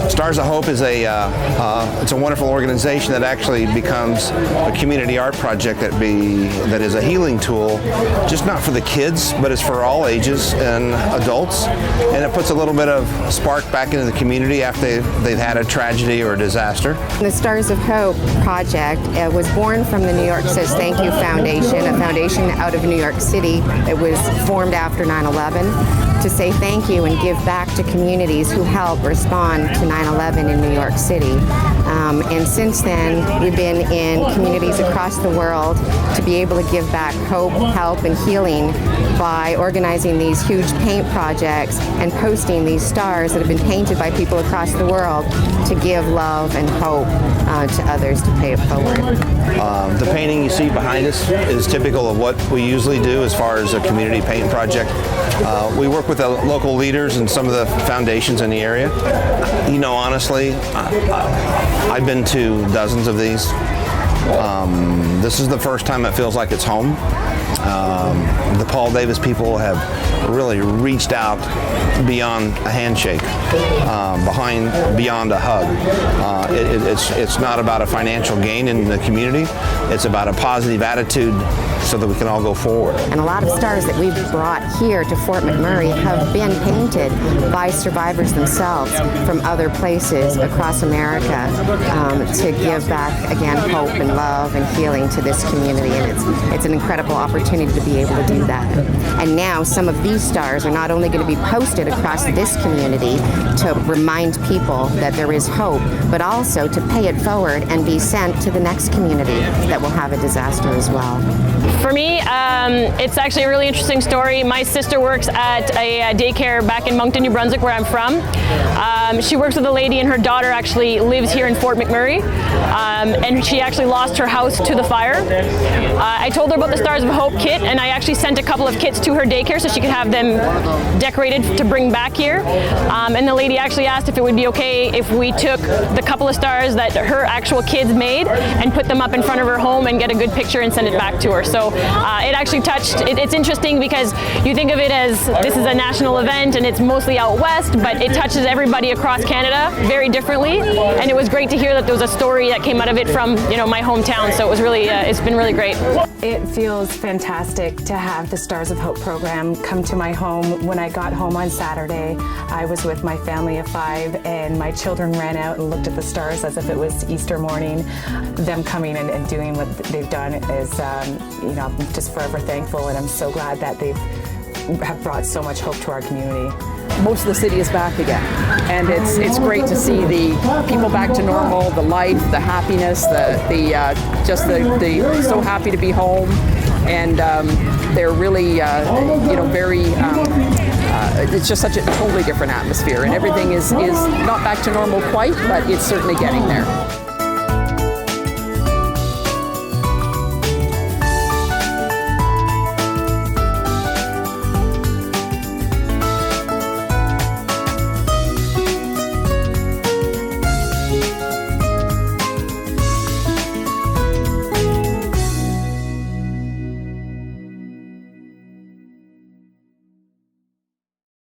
Stars of Hope is it's a wonderful organization that actually becomes a community art project that is a healing tool, just not for the kids, but it's for all ages and adults. And it puts a little bit of spark back into the community after they've had a tragedy or a disaster. The Stars of Hope project was born from the New York Says Thank You Foundation, a foundation out of New York City. It was formed after 9/11 to say thank you and give back to communities who helped respond to 9/11 in New York City. And since then, we've been in communities across the world to be able to give back hope, help, and healing by organizing these huge paint projects and posting these stars that have been painted by people across the world to give love and hope to others to pay it forward. The painting you see behind us is typical of what we usually do as far as a community paint project. We work with the local leaders and some of the foundations in the area. You know, honestly, I've been to dozens of these. This is the first time it feels like it's home. The Paul Davis people have really reached out beyond a handshake, beyond a hug. It's not about a financial gain in the community. It's about a positive attitude so that we can all go forward. And a lot of stars that we've brought here to Fort McMurray have been painted by survivors themselves from other places across America to give back, again, hope and love and healing to this community. And it's an incredible opportunity to be able to do that. And now some of these stars are not only going to be posted across this community to remind people that there is hope, but also to pay it forward and be sent to the next community that will have a disaster as well. For me, it's actually a really interesting story. My sister works at a daycare back in Moncton, New Brunswick, where I'm from. She works with a lady, and her daughter actually lives here in Fort McMurray, and she actually lost her house to the fire. I told her about the Stars of Hope kit, and I actually sent a couple of kits to her daycare so she could have them decorated to bring back here. And the lady actually asked if it would be okay if we took the couple of stars that her actual kids made and put them up in front of her home and get a good picture and send it back to her. So it actually touched, it's interesting because you think of it as this is a national event and it's mostly out west, but it touches everybody across Canada very differently. And it was great to hear that there was a story that came out of it from, my hometown. So it was really, it's been really great. It feels fantastic to have the Stars of Hope program come to my home. When I got home on Saturday, I was with my family of 5, and my children ran out and looked at the stars as if it was Easter morning. Them coming and doing what they've done is, I'm just forever thankful, and I'm so glad that they have brought so much hope to our community. Most of the city is back again, and it's great to see the people back to normal, the life, the happiness, the so happy to be home, and they're really very. It's just such a totally different atmosphere, and everything is not back to normal quite, but it's certainly getting there.